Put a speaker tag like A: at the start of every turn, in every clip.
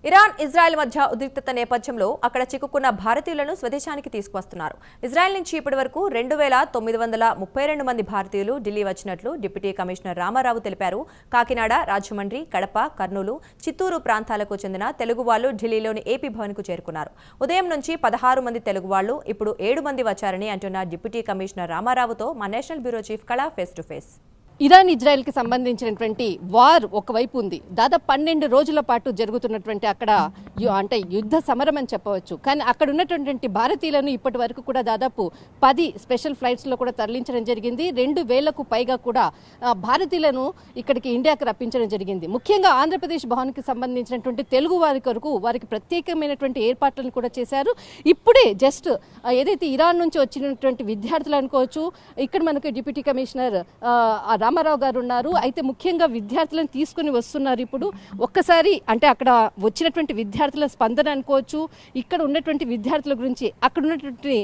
A: Iran Israel మధ్య ఉద్రిక్తత నేపథ్యంలో అక్కడ చిక్కుకున్న భారతీయులను స్వదేశానికి తీసుకువస్తున్నారు. ఇజ్రాయెల్ నుంచి ఇప్పటివరకు 2932 మంది భారతీయులు ఢిల్లీ వచ్చినట్లు డిప్యూటీ కమిషనర్ రామారావు తెలిపారు. కాకినాడ, రాజమండ్రి, కడప, కర్నూలు, చిత్తూరు ప్రాంతాలకు చెందిన తెలుగు వాళ్లు ఢిల్లీలోని ఏపీ భవన్కు చేరుకున్నారు. ఉదయం నుంచి 16 మంది తెలుగు వాళ్లు, ఇప్పుడు 7 మంది వచ్చారని అంటున్న డిప్యూటీ కమిషనర్ రామారావుతో మా నేషనల్ బ్యూరో చీఫ్ కళ face to face.
B: Iran Israel కి సంబంధించినటువంటి వార్ ఒకవైపు ఉంది. దాదాపు 12 రోజుల పాటు జరుగుతున్నటువంటి అక్కడ అంటే యుద్ధ సమరం అని చెప్పవచ్చు. కానీ అక్కడ ఉన్నటువంటి భారతీయులను ఇప్పటి వరకు కూడా దాదాపు 10 స్పెషల్ ఫ్లైట్స్ లో కూడా తరలించడం జరిగింది. 2000కు పైగా కూడా భారతీయులను ఇక్కడికి ఇండియాకి రప్పించడం జరిగింది. ముఖ్యంగా ఆంధ్రప్రదేశ్ భవన్కి సంబంధించినటువంటి తెలుగు వారి కొరకు వారికి ప్రత్యేకమైనటువంటి ఏర్పాట్లను కూడా చేశారు. ఇప్పుడే జస్ట్ ఏదైతే ఇరాన్ నుంచి వచ్చినటువంటి విద్యార్థులు అనుకోవచ్చు, ఇక్కడ మనకు డిప్యూటీ కమిషనర్ రామారావు గారు ఉన్నారు. అయితే ముఖ్యంగా విద్యార్థులను తీసుకుని వస్తున్నారు. ఇప్పుడు ఒక్కసారి అంటే అక్కడ వచ్చినటువంటి విద్యార్థుల స్పందన అనుకోవచ్చు, ఇక్కడ ఉన్నటువంటి విద్యార్థుల గురించి అక్కడ ఉన్నటువంటి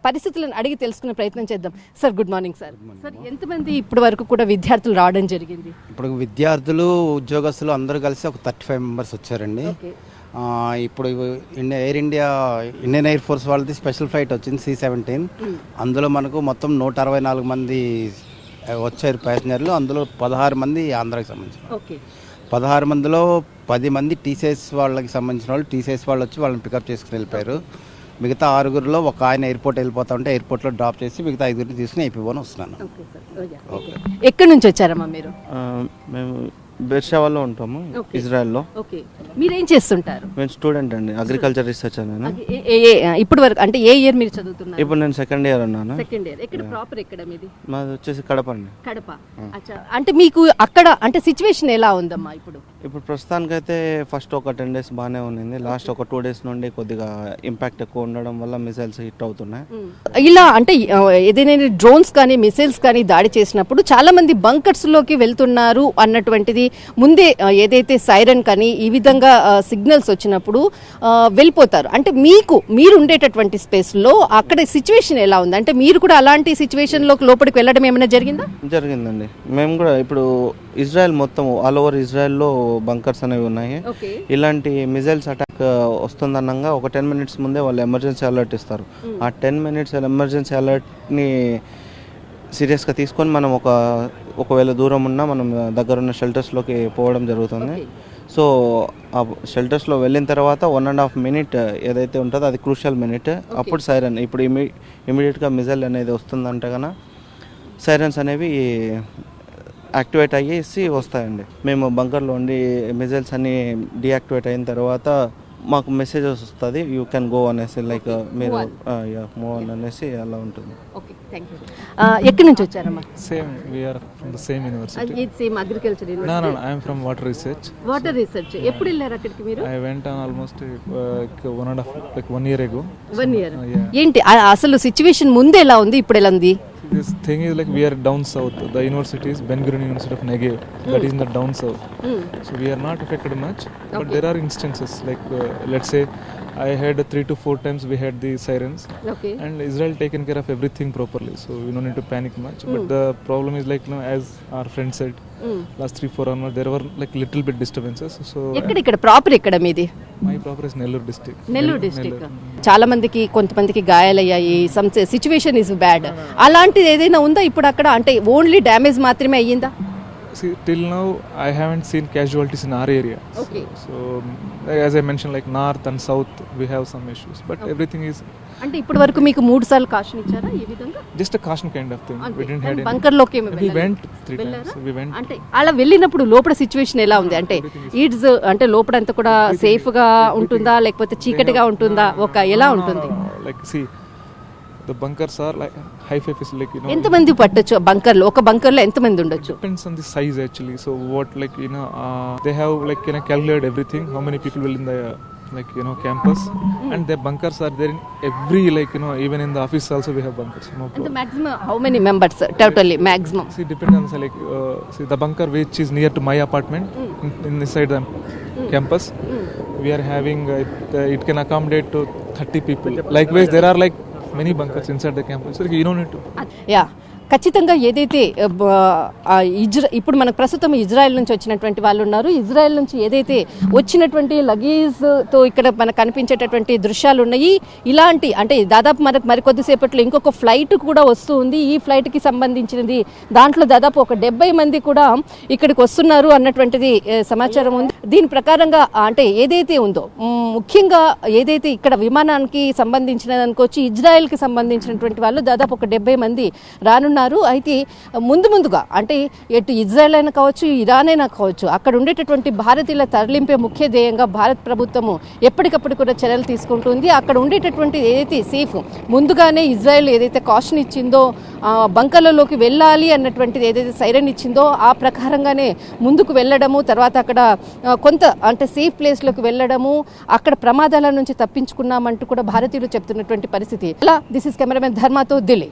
B: పరిస్థితులను అడిగి తెలుసుకునే ప్రయత్నం చేద్దాం. Sir, good morning sir. Sir, ఎంతమంది ఇప్పటి వరకు కూడా విద్యార్థులు రావడం జరిగింది?
C: ఇప్పుడు విద్యార్థులు, ఉద్యోగస్తులు అందరూ కలిసి ఒక 35 మెంబర్స్ వచ్చారండి. ఇప్పుడు ఇండియన్ ఎయిర్ ఫోర్స్ వాళ్ళది స్పెషల్ ఫ్లైట్ వచ్చింది C-17. అందులో మనకు మొత్తం 164 మంది వచ్చారు ప్యాసింజర్లు. అందులో 16 మంది ఆంధ్రాకి సంబంధించిన 16 మందిలో 10 మంది టీసీఎస్ వాళ్ళకి సంబంధించిన వాళ్ళు. టీసీఎస్ వాళ్ళు వచ్చి వాళ్ళని పికప్ చేసుకుని వెళ్ళిపోయారు. మిగతా 6గురిలో ఒక ఆయన ఎయిర్పోర్ట్ వెళ్ళిపోతా ఉంటే ఎయిర్పోర్ట్లో డ్రాప్ చేసి మిగతా 5గురిని తీసుకుని అయిపోయి వస్తున్నాను.
B: ఎక్కడి నుంచి వచ్చారమ్మా మీరు?
D: మేము బెర్షావాలో ఉంటాము, ఇజ్రాయెల్లో.
B: మీరేం చేస్తుంటారు?
D: నేను స్టూడెంట్ అండి, అగ్రికల్చర్ రీసెర్చ్ నేను.
B: ఇప్పుడు వరకు అంటే ఏ ఇయర్ మీరు చదువుతున్నారు?
D: ఇప్పుడు నేను సెకండ్ ఇయర్ ఉన్నాను.
B: Second year. ఎక్కడ ప్రాపర్ ఎక్కడ మీది?
D: మాది వచ్చేసి కడప అండి.
B: కడప. అంటే మీకు అక్కడ అంటే సిచ్యువేషన్ ఎలా ఉందమ్మా ఇప్పుడు?
D: ఇప్పుడు ప్రస్తుతానికైతే ఫస్ట్ ఒక 10 days బాగానే ఉంది. లాస్ట్ ఒక 2 days నుండి కొద్దిగా ఇంపాక్ట్ ఎక్కువ ఉండడం వల్ల మిసైల్స్ హిట్ అవుతున్నాయి.
B: ఇలా అంటే ఏదైనా డ్రోన్స్ కానీ మిసైల్స్ కానీ దాడి చేసినప్పుడు చాలా మంది బంకర్స్ లోకి వెళ్తున్నారు అన్నటువంటిది ముందే ఏదైతే సైరన్ కానీ ఈ విధంగా సిగ్నల్స్ వచ్చినప్పుడు వెళ్ళిపోతారు. అంటే మీరు ఉండేటటువంటి స్పేస్ లో అక్కడ సిచ్యువేషన్ ఎలా ఉంది? అంటే మీరు కూడా అలాంటి సిచ్యువేషన్ లోపలికి వెళ్ళడం ఏమైనా జరిగిందా?
D: జరిగిందండి. మేము కూడా ఇప్పుడు ఇజ్రాయెల్ మొత్తం ఆల్ ఓవర్ ఇజ్రాయెల్లో బంకర్స్ అనేవి ఉన్నాయి. ఇలాంటి మిజైల్స్ అటాక్ వస్తుందన్నగా ఒక 10 minutes ముందే వాళ్ళు ఎమర్జెన్సీ అలర్ట్ ఇస్తారు. ఆ 10 minutes ఎమర్జెన్సీ అలర్ట్ని సీరియస్గా తీసుకొని మనం ఒకవేళ దూరం ఉన్నా మనం దగ్గరున్న షెల్టర్స్లోకి పోవడం జరుగుతుంది. సో ఆ షెల్టర్స్లో వెళ్ళిన తర్వాత 1.5 minute ఏదైతే ఉంటుందో అది క్రూషియల్ మినిట్. అప్పుడు సైరన్ ఇప్పుడు ఇమీడియట్గా మిజైల్ అనేది వస్తుందంటే కన్నా సైరన్స్ అనేవి యాక్టివేట్ అయ్యేసి వస్తాయండి. మేము బంకర్లో ఉండి మిజైల్స్ అన్ని డీయాక్టివేట్ అయిన తర్వాత మాకు మెసేజెస్ వస్తుంది, యూ కెన్ గో అనేసి, లైక్ మీరు మూవ్ ఆన్ అనేసి అలా ఉంటుంది.
B: ఎక్కడి నుంచి వచ్చారమ్మా?
E: Same we are from the same university.
B: Same agriculture university.
E: No I am from water research.
B: Water research. ఎప్పుడు వెళ్ళారు అక్కడికి మీరు?
E: I went on almost 1 year ago.
B: 1 year. ఏంటి అసలు సిచ్యువేషన్ ముందు ఎలా ఉంది, ఇప్పుడు ఎలా ఉంది?
E: This thing is like we are down south. The university is Ben Gurion University of Negev. That is in the down south. So we are not affected much. But there are instances like let's say I heard 3 to 4 times we had the sirens. And Israel taken care of everything properly. So we don't need to panic much. But the problem is like as our friend said, last 3-4 hours there were like little bit disturbances. So
B: ఇక్కడ proper ఎక్కడ మీది?
E: My proper is Nellore district.
B: Nellore district. చాలా మందికి కొంతమందికి గాయాలయ్యాయి. Some situation is bad. అలాంటిది ఏదైనా ఉందా ఇప్పుడు అక్కడ? అంటే ఓన్లీ డ్యామేజ్ మాత్రమే అయ్యిందా?
E: See, till now I haven't seen casualties in our area. So as I mentioned, like north and south we have some issues, but everything is.
B: అంటే ఇప్పటి వరకు మీకు 3 సార్లు కాషన్ ఇచ్చారా ఈ విధంగా?
E: Just a caution kind of thing. We didn't had any.
B: Bunker లోకి
E: We went 3 times. We went.
B: అంటే అలా వెళ్ళినప్పుడు లోపల సిచ్యువేషన్ ఎలా ఉంది? అంటే ఇట్స్ అంటే లోపలంతా కూడా సేఫ్ గా ఉంటుందా లేకపోతే చీకటిగా ఉంటుందా? ఎలా ఉంటుంది?
E: Like see, the bunkers are like high-fi facility, you know.
B: ఎంత మంది పట్టొచ్చు బంకర్ లో? ఒక బంకర్ లో ఎంత మంది ఉండొచ్చు?
E: Depends on the size actually. So what like they have like calculate everything, how many people will in the campus, and the bunkers are there in every even in the office also we have bunkers. No problem.
B: And the maximum how many members totally maximum?
E: See, depends on the bunker which is near to my apartment inside the campus. We are having it can accommodate to 30 people. Likewise there are like many bunkers inside the campus, so you don't need to.
B: Yeah. ఖచ్చితంగా ఏదైతే ఇప్పుడు మనకు ప్రస్తుతం Israel నుంచి వచ్చినటువంటి వాళ్ళు ఉన్నారు, Israel నుంచి ఏదైతే వచ్చినటువంటి లగేజ్తో ఇక్కడ మనకు కనిపించేటటువంటి దృశ్యాలు ఉన్నాయి. ఇలాంటి అంటే దాదాపు మనకు మరికొద్దిసేపట్లో ఇంకొక ఫ్లైట్ కూడా వస్తూ ఉంది. ఈ ఫ్లైట్కి సంబంధించినది దాంట్లో దాదాపు ఒక 70 మంది కూడా ఇక్కడికి వస్తున్నారు అన్నటువంటిది సమాచారం ఉంది. దీని ప్రకారంగా అంటే ఏదైతే ఉందో ముఖ్యంగా ఏదైతే ఇక్కడ విమానానికి సంబంధించిన అనుకోవచ్చు, ఇజ్రాయెల్కి సంబంధించినటువంటి వాళ్ళు దాదాపు ఒక 70 మంది రానున్నారు. అయితే ముందుగా అంటే ఎటు ఇజ్రాయెల్ అయినా కావచ్చు, ఇరాన్ అయినా కావచ్చు, అక్కడ ఉండేటటువంటి భారతీయుల తరలింపే ముఖ్య ధ్యేయంగా భారత ప్రభుత్వము ఎప్పటికప్పుడు కూడా చర్యలు తీసుకుంటుంది. అక్కడ ఉండేటటువంటి ఏదైతే సేఫ్ ముందుగానే ఇజ్రాయెల్ ఏదైతే కాషన్ ఇచ్చిందో బంకర్లలోకి వెళ్ళాలి అన్నటువంటిది ఏదైతే సైరన్ ఇచ్చిందో ఆ ప్రకారంగానే ముందుకు వెళ్ళడము, తర్వాత అక్కడ కొంత అంటే సేఫ్ ప్లేస్లోకి వెళ్ళడము, అక్కడ ప్రమాదాల నుంచి తప్పించుకున్నామంటూ కూడా భారతీయులు చెప్తున్నటువంటి పరిస్థితి. దిస్ ఇస్ కెమెరామెన్ ధర్మాతో ఢిల్లీ.